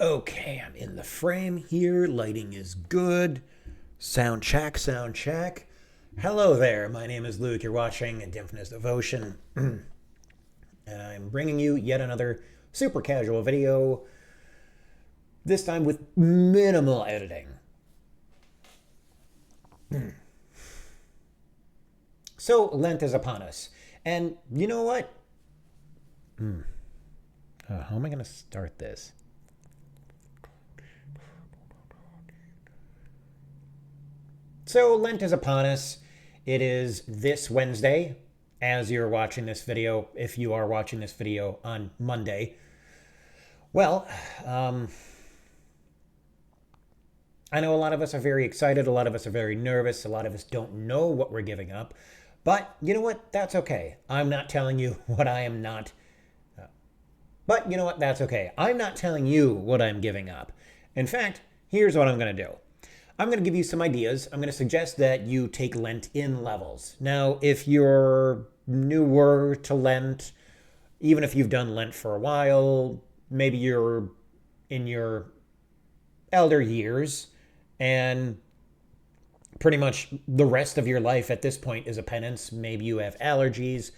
Okay, I'm in the frame here. Lighting is good. Sound check, sound check. Hello there. My name is Luke. You're watching Infinite Devotion. And I'm bringing you yet another super casual video, this time with minimal editing. So, Lent is upon us. And you know what? How am I going to start this? So Lent is upon us. It is this Wednesday, as you're watching this video, if you are watching this video on Monday. Well, I know a lot of us are very excited. A lot of us are very nervous. A lot of us don't know what we're giving up. But you know what? That's okay. I'm not telling you what I am not. But you know what? That's okay. I'm not telling you what I'm giving up. In fact, here's what I'm going to do. I'm going to give you some ideas. I'm going to suggest that you take Lent in levels. Now, if you're newer to Lent, even if you've done Lent for a while, maybe you're in your elder years, and pretty much the rest of your life at this point is a penance. Maybe you have allergies.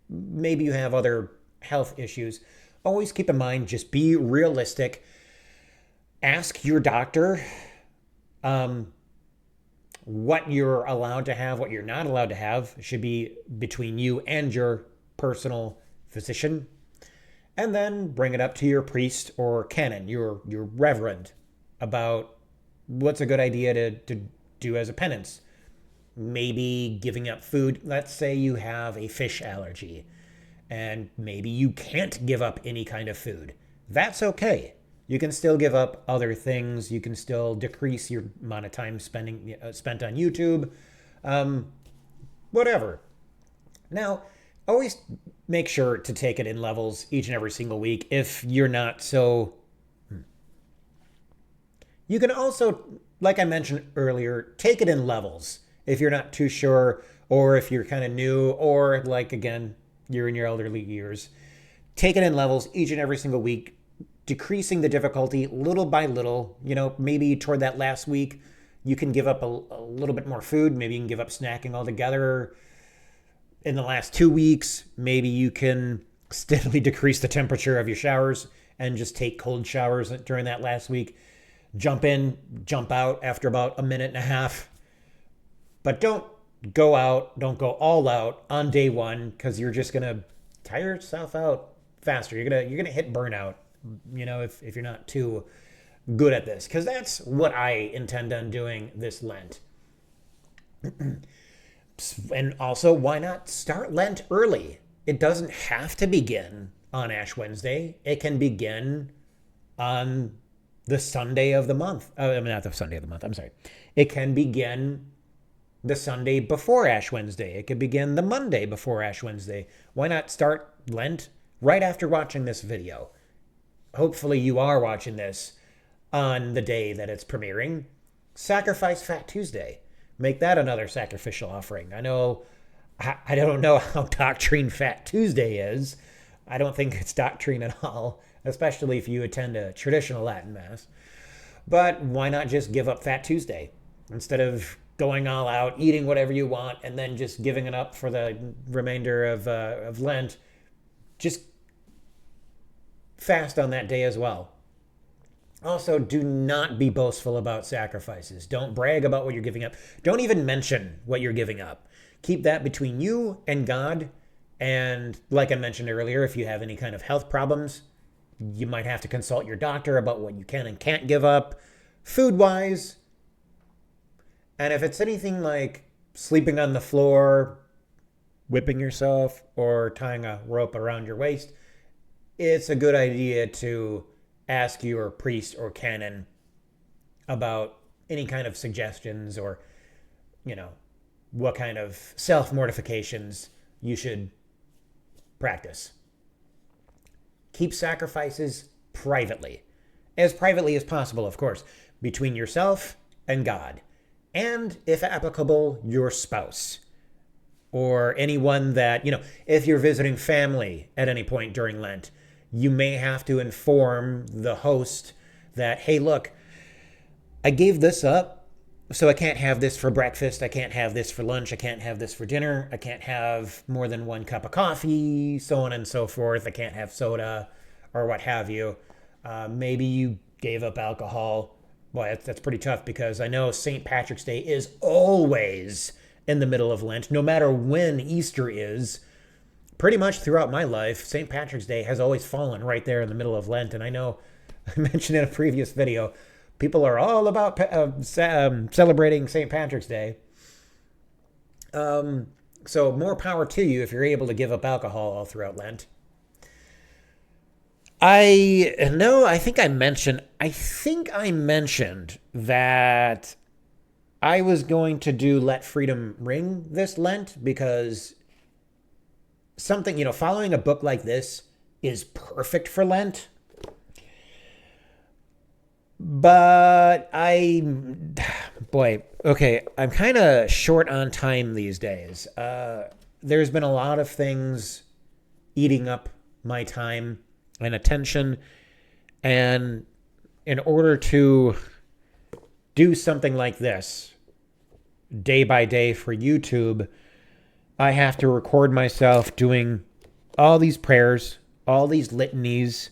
Maybe you have other health issues. Always keep in mind, just be realistic. Ask your doctor what you're allowed to have, what you're not allowed to have. Should be between you and your personal physician. And then bring it up to your priest or canon, your reverend, about what's a good idea to do as a penance. Maybe giving up food. Let's say you have a fish allergy, and maybe you can't give up any kind of food. That's okay. You can still give up other things. You can still decrease your amount of time spent on YouTube. Whatever. Now, always make sure to take it in levels each and every single week if you're not so... You can also, like I mentioned earlier, take it in levels if you're not too sure, or if you're kind of new, or like, again, you're in your elderly years. Take it in levels each and every single week, decreasing the difficulty little by little. You know, maybe toward that last week, you can give up a little bit more food. Maybe you can give up snacking altogether. In the last 2 weeks, maybe you can steadily decrease the temperature of your showers and just take cold showers during that last week. Jump in, jump out after about a minute and a half. But don't go all out on day one, because you're just going to tire yourself out faster. You're going to hit burnout, you know, if you're not too good at this, because that's what I intend on doing this Lent. And also, why not start Lent early? It doesn't have to begin on Ash Wednesday. It can begin on the Sunday of the month. Not the Sunday of the month, I'm sorry. It can begin the Sunday before Ash Wednesday. It could begin the Monday before Ash Wednesday. Why not start Lent right after watching this video? Hopefully you are watching this on the day that it's premiering. Sacrifice Fat Tuesday. Make that another sacrificial offering. I don't know how doctrine Fat Tuesday is. I don't think it's doctrine at all, especially if you attend a traditional Latin Mass. But why not just give up Fat Tuesday instead of going all out, eating whatever you want, and then just giving it up for the remainder of Lent? Just fast on that day as well. Also, do not be boastful about sacrifices. Don't brag about what you're giving up. Don't even mention what you're giving up. Keep that between you and God. And like I mentioned earlier, if you have any kind of health problems, you might have to consult your doctor about what you can and can't give up food-wise. And if it's anything like sleeping on the floor, whipping yourself, or tying a rope around your waist, it's a good idea to ask your priest or canon about any kind of suggestions, or, you know, what kind of self-mortifications you should practice. Keep sacrifices privately. As privately as possible, of course, between yourself and God. And, if applicable, your spouse. Or anyone that, you know, if you're visiting family at any point during Lent, you may have to inform the host that, hey, look, I gave this up, so I can't have this for breakfast. I can't have this for lunch. I can't have this for dinner. I can't have more than one cup of coffee, so on and so forth. I can't have soda or what have you. Maybe you gave up alcohol. Boy, that's pretty tough, because I know St. Patrick's Day is always in the middle of Lent, no matter when Easter is. Pretty much throughout my life, St. Patrick's Day has always fallen right there in the middle of Lent. And I know I mentioned in a previous video, people are all about celebrating St. Patrick's Day. So more power to you if you're able to give up alcohol all throughout Lent. I think I mentioned that I was going to do Let Freedom Ring this Lent, because something, following a book like this is perfect for Lent. But I'm kind of short on time these days. There's been a lot of things eating up my time and attention. And in order to do something like this day by day for YouTube, I have to record myself doing all these prayers, all these litanies.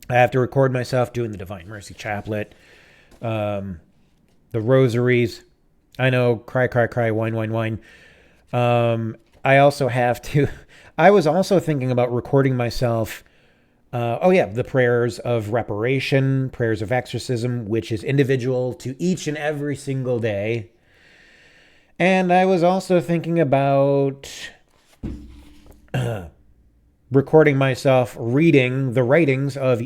I have to record myself doing the Divine Mercy Chaplet, the rosaries. I know, cry, cry, cry, whine, whine, whine. I also have to... I was also thinking about recording myself... the prayers of reparation, prayers of exorcism, which is individual to each and every single day. And I was also thinking about recording myself reading the writings of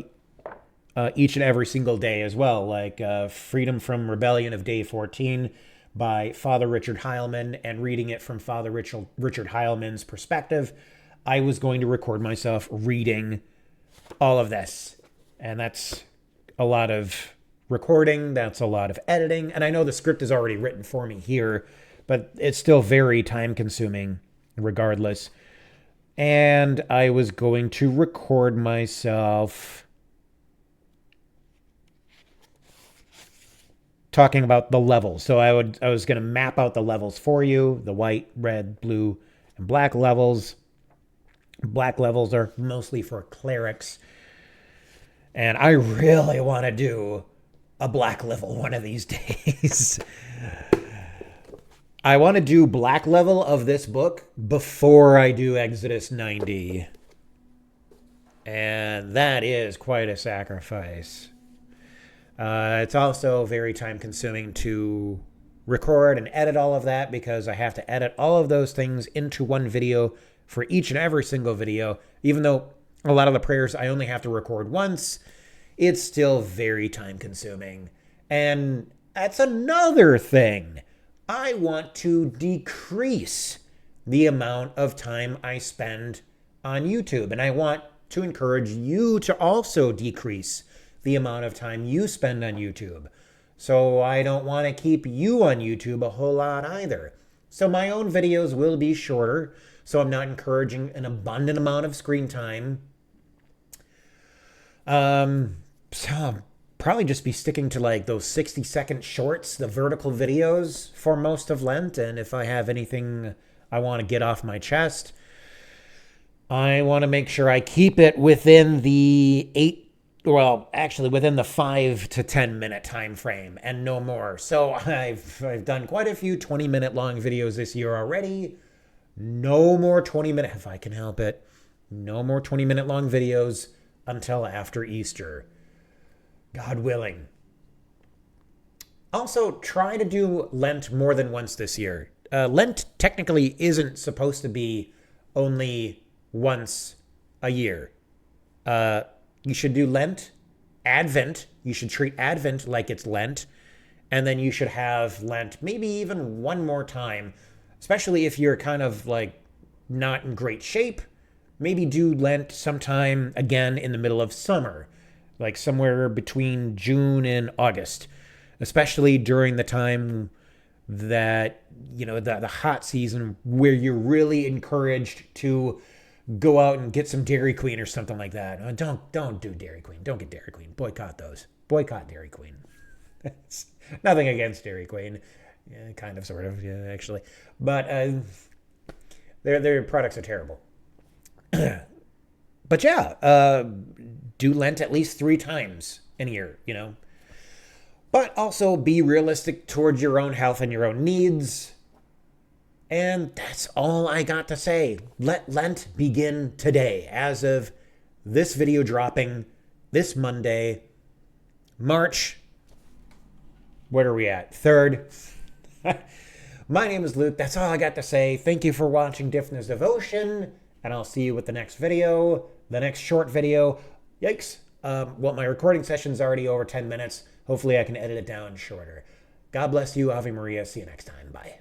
each and every single day as well, like Freedom from Rebellion of Day 14 by Father Richard Heilman, and reading it from Father Richard Heilman's perspective. I was going to record myself reading all of this, and that's a lot of recording, that's a lot of editing, and I know the script is already written for me here, but it's still very time consuming regardless. And I was going to record myself talking about the levels. So I was going to map out the levels for you, the white, red, blue, and black levels. Black levels are mostly for clerics. And I really want to do a black level one of these days. I want to do black level of this book before I do Exodus 90. And that is quite a sacrifice. It's also very time consuming to record and edit all of that, because I have to edit all of those things into one video for each and every single video. Even though a lot of the prayers I only have to record once, it's still very time consuming. And that's another thing. I want to decrease the amount of time I spend on YouTube. And I want to encourage you to also decrease the amount of time you spend on YouTube. So I don't want to keep you on YouTube a whole lot either. So my own videos will be shorter, so I'm not encouraging an abundant amount of screen time. So I'll probably just be sticking to like those 60-second shorts, the vertical videos for most of Lent. And if I have anything I want to get off my chest, I want to make sure I keep it within the within the 5 to 10 minute time frame and no more. So I've done quite a few 20-minute long videos this year already. No more 20-minute, if I can help it. No more 20-minute long videos until after Easter, God willing. Also, try to do Lent more than once this year. Lent technically isn't supposed to be only once a year. You should do Lent, Advent. You should treat Advent like it's Lent. And then you should have Lent maybe even one more time, especially if you're kind of like not in great shape. Maybe do Lent sometime again in the middle of summer, like somewhere between June and August, especially during the time that, the hot season, where you're really encouraged to go out and get some Dairy Queen or something like that. Don't do Dairy Queen. Don't get Dairy Queen. Boycott those. Boycott Dairy Queen. It's nothing against Dairy Queen. Yeah, kind of, sort of, yeah, actually. But their products are terrible. But yeah, do Lent at least 3 times in a year, you know. But also be realistic towards your own health and your own needs. And that's all I got to say. Let Lent begin today. As of this video dropping this Monday, March, what are we at? 3rd. My name is Luke. That's all I got to say. Thank you for watching Diffner's Devotion. And I'll see you with the next video, the next short video. Yikes. Well, my recording session's already over 10 minutes. Hopefully I can edit it down shorter. God bless you. Ave Maria. See you next time. Bye.